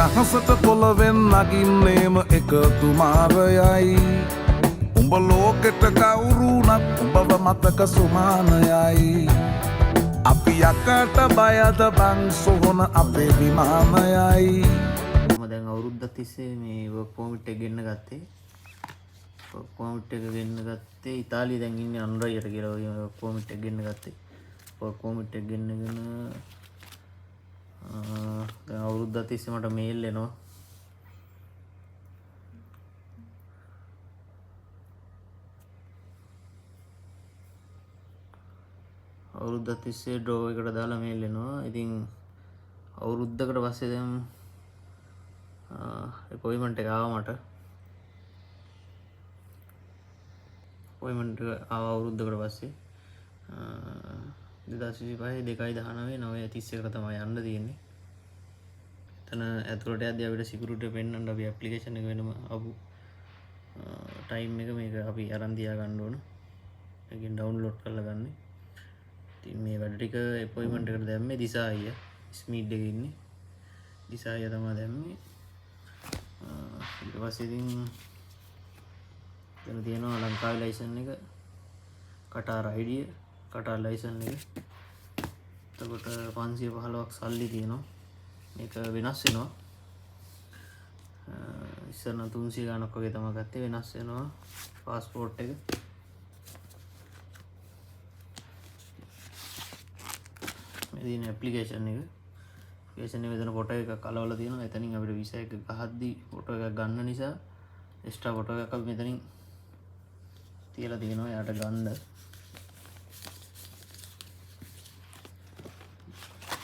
අහසට පොළවෙන් නගින්නේම එකතු මාරයයි උඹ ලෝකෙට කවුරුනත් උඹව මතක සුමානයයි අපි යකට බයද බං සොහොන අපේ විමානයයි මම දැන් අවුරුද්දක් තිස්සේ මේ වර්ක් පර්මිට් එක ගෙන්න ගත්තේ වර්ක් පර්මිට් එක ගෙන්න ගත්තේ ඉතාලියේ දැන් ඉන්නේ අනුරයියට කියලා වර්ක් පර්මිට් එක ගෙන්න ගත්තේ වර්ක් පර්මිට් එක ගෙන්නගෙන දැන් අවුරුද්දක් තිස්සේ මට මේල් එනවා අවුරුද්දක් තිස්සේ ඩ්‍රෝ එකට දාලා මේල් එනවා ඉතින් අවුරුද්දකට පස්සේ දැන් අපොයින්ට්මන්ට් එක ආවා මට අපොයින්ට්මන්ට් එක ආව අවුරුද්දකට පස්සේ 2025 2/19/9:31 තමයි යන්න තියෙන්නේ. එතන ඇතුළට යද්දී අපිට සිකියුරිටි පෙන්නන්න අපි ඇප්ලිකේෂන් එක වෙනම ආපු ටයිම් එක මේක අපි අරන් තියා ගන්න ඕන. ඒකෙන් ඩවුන්ලෝඩ් කරලා ගන්න. ඉතින් මේ වැඩ ටික අපොයින්ට්මන්ට් එකට දැම්මේ දිසා අයියා. ස්මීඩ් එකේ ඉන්නේ. දිසා අයියා තමයි දැම්මේ. ඊට පස්සේ ඉතින් දැන් තියෙනවා ලංකාවේ ලයිසන් එක කටාර අයිඩිය කටාර ලයිසන් එක එතකොට 515ක් සල්ලි තියෙනවා මේක වෙනස් වෙනවා ඉස්සර නම් 300 ගානක් වගේ තමයි ගත්තේ වෙනස් වෙනවා පාස්පෝර්ට් එක මේ දින ඇප්ලිකේෂන් එක ඇප්ලිකේෂන් එකේ දෙන ෆොටෝ එකක් අලවලා තියෙනවා එතනින් අපිට වීසා එක ගහද්දි ෆොටෝ එකක් ගන්න නිසා එක්ස්ට්‍රා ෆොටෝ එකක් අපි මෙතනින් තියලා තියෙනවා යාට ගන්න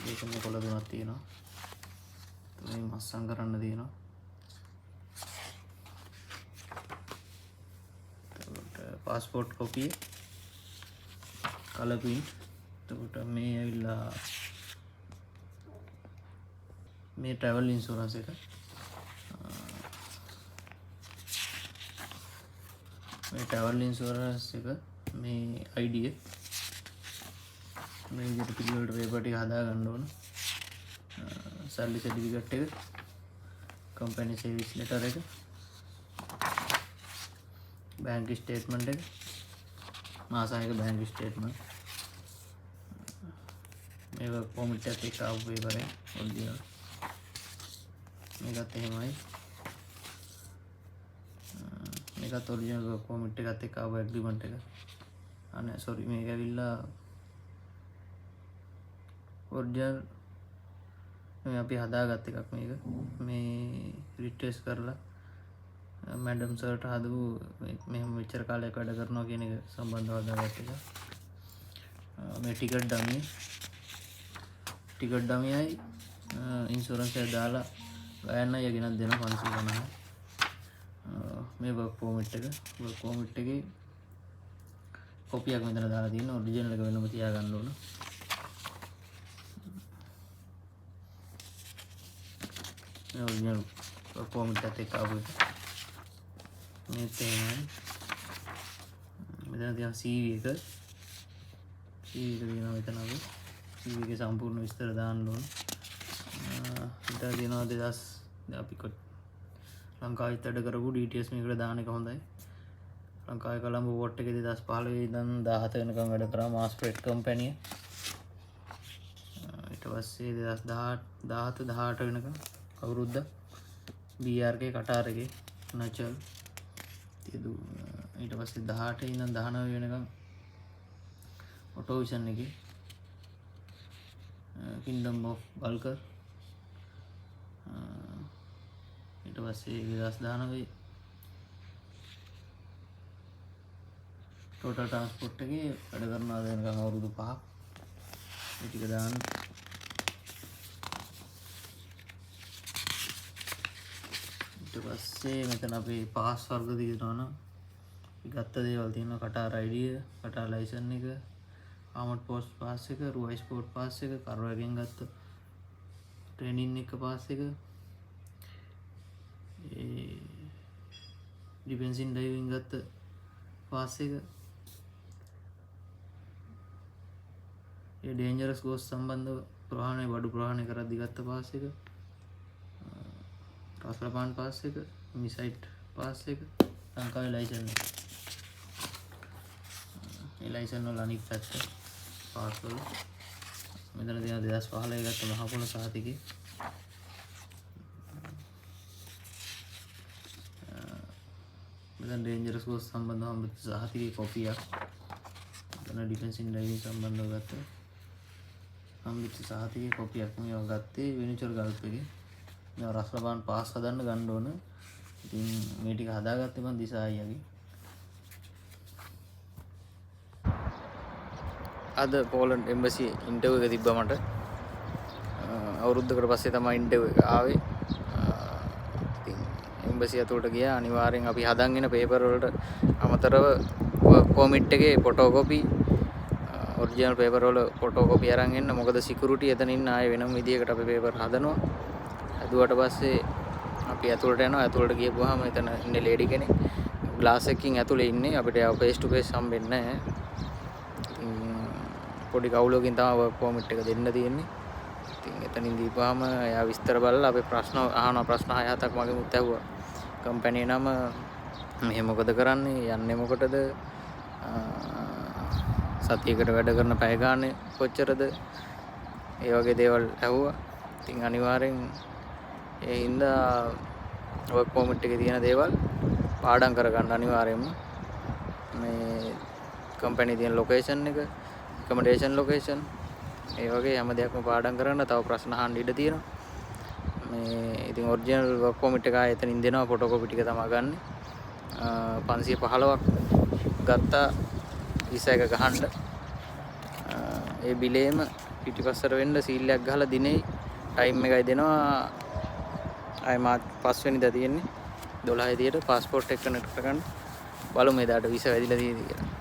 මේකම කොළ තුනක් තියෙනවා මේ මස්සම් කරන්න තියෙනවා එතකොට පාස්පෝර්ට් කොපිය කලර් ප්‍රින්ට් එතකොට මේ ඇවිල්ලා මේ ට්‍රැවල් ඉන්ෂුරන්ස් එක මේ ට්‍රැවල් ඉන්ෂුරන්ස් එක මේ ID එක මේ විදිහට පිළිවෙලට පේපර් ටික හදා ගන්න ඕන සල්ලි සර්ටිෆිකේට් එක කම්පැනි සර්විස් ලෙටර් එක බැංක් ස්ටේට්මන්ට් එක මාසායක බැංක් ස්ටේට්මන්ට් මේක පොමිට් එකත් එක්ක ආපු පේපර් එක ඔරිජිනල් මේකත් එහෙමයි මේකත් ඔරිජිනල් පොමිට් එකත් එක්ක ආපු ඇග්‍රීමන්ට් එක අනේ සෝරි මේක ඇවිල්ලා ඔරිජිනල් මේ අපි හදාගත්ත එකක් මේක මේ රිට්‍රේස් කරලා මැඩම් සර්ට හදපු මෙහෙම මෙච්චර කාලයක් වැඩ කරනවා කියන එක සම්බන්ධව හදාගත්ත එක මේ ටිකට් ඩමියයි ඉන්ෂුරන්ස් එක දාලා ගයන්න යගෙනත් දෙන 550 මේ වර්ක් පර්මිට් එකේ කොපියක් මෙතන දාලා තියෙනවා ඔරිජිනල් එක වෙනම තියා ගන්න ඕන ඔරිජිනල් පර්මිට් එකත් එක්ක ආපු එක මේ තමයි මෙතන තියෙන CV එක තියෙනවා මෙතන අපි CV එකේ සම්පූර්ණ විස්තර දාන්න ඕන මෙතන තියෙනවා 2000 අපි ලංකාවේ වැඩ කරපු details මේකට දාන එක හොඳයි ලංකාවේ කොළඹ පෝට් එකේ 2015 ඉඳන් 17 වෙනකම් වැඩ කරා මාස්ප්‍රෙඩ් කම්පැනි ඊට පස්සේ 2017 18 වෙනකම් අවුරුද්ද BRK කටාර එකේ නැචරල් ඊට පස්සේ 18 ඉඳන් 19 වෙනකම් ඔටෝවිෂන් එකේ කින්ඩම් ඔෆ් බල්කර් ඊට පස්සේ 2019 ටෝටල් ට්‍රාන්ස්පෝර්ට් එකේ වැඩ කරනවා දැන් අවුරුදු 5ක් ඒ ටික දාන්න ඊට පස්සේ මෙතන අපේ පාස් වර්ග තියෙනවා නම් ගත්ත දේවල් තියෙනවා කටාර අයිඩිය කටාර ලයිසන් එක ආමඩ් පෝස්ට් පාස් එක රුවයි ස්පෝර්ට් පාස් එක කරවගෙන් ගත්ත ට්‍රේනින් එක පාස් එක ඩිෆෙන්සින් ඩයිවිං ගත්ත පාස් එක ඩේන්ජරස් ගෝස් සම්බන්ධව ප්‍රහාණය බඩු ප්‍රහාණය කරද්දී ගත්ත පාස් එක රස්ලපාන් පාස් එක, මිසයිට් පාස් එක, ලංකාවේ ලයිසන් එක. මේ ලයිසන් වල අනිත් පැත්ත පාස් වල මෙතන තියෙන 2015 ගත්ත මහපොළ සහතිකේ. මෙතන ඩේන්ජරස් කෝස් සම්බන්ධව හම්බෙච්ච සහතිකේ කොපියක්. මෙතන ඩිෆෙන්ස් ඉන් ඩ්‍රයිවිං සම්බන්ධව ගත්ත හම්බෙච්ච සහතිකේ කොපියක්. මේවා ගත්තේ වෙනිචර් ගල්ෆ් එකේ. මේ රස්ලපාන් පාස් හදන්න ගන්න ඕන. ඉතින් මේ ටික හදාගත්තේ මම දිසා අයියාගේ. අද පෝලන්ඩ් එම්බසි ඉන්ටර්විව් එක තිබ්බා මට. අවුරුද්දකට පස්සේ තමයි ඉන්ටර්විව් එක ආවේ. ඉතින් එම්බසි ඇතුළට ගියා. අනිවාර්යෙන් අපි හදන් ඉන පේපර් වලට අමතරව වර්ක් පර්මිට් එකේ ෆොටෝකොපි, ඔරිජිනල් පේපර් වල ෆොටෝකොපි අරන් එන්න. මොකද සිකියුරිටි එතන ඉන්න ආයේ වෙනම විදියකට අපි පේපර් හදනවා. හදුවට පස්සේ අපි ඇතුළට යනවා. ඇතුළට ගියපුවාම එතන ඉන්නේ ලේඩි කෙනෙක්. ග්ලාස් එකකින් ඇතුළේ ඉන්නේ. අපිට ෆේස් ටු ෆේස් හම්බෙන්නේ නැහැ. පොඩි කවුලකින් තමයි වර්ක් පර්මිට් එක දෙන්න තියෙන්නේ. ඉතින් එතනින් දීපුවාම එයා විස්තර බලලා අපේ ප්‍රශ්න අහනවා. ප්‍රශ්න 6-7ක් මගෙන් උත් ඇහුවා. කම්පැනි නම, මෙහෙ මොකද කරන්නේ, යන්නේ මොකටද, සතියකට වැඩ කරන පැය ගානේ කොච්චරද, ඒ වගේ දේවල් ඇහුවා. ඉතින් අනිවාර්යෙන් ඒ හින්දා වර්ක් පර්මිට් එකේ තියෙන දේවල් පාඩම් කරගන්න අනිවාර්යෙන්ම. මේ කම්පැනි තියෙන ලොකේෂන් එක, accommodation location, ඒ වගේ හැම දෙයක්ම පාඩම් කරන්න. තව ප්‍රශ්න අහන්න ඉඩ තියෙනවා. මේ ඉතින් ඔරිජිනල් වර්ක් පර්මිට් එක ආයෙ එතනින් දෙනවා. ෆොටෝකොපි ටික තමයි ගන්න. 515ක් ගත්තා වීසා එක ගහන්න. ඒ බිලේම පිටිපස්සට වෙන්න සීල් එකක් ගහලා දිනේ ටයිම් එකයි දෙනවා. ආයෙ මාත් 5 වෙනිදා තියෙන්නේ 12 දියට පාස්පෝර්ට් එක කනෙක්ට් කරගන්න. බලමු එදාට වීසා වැදිලා තියෙද කියලා.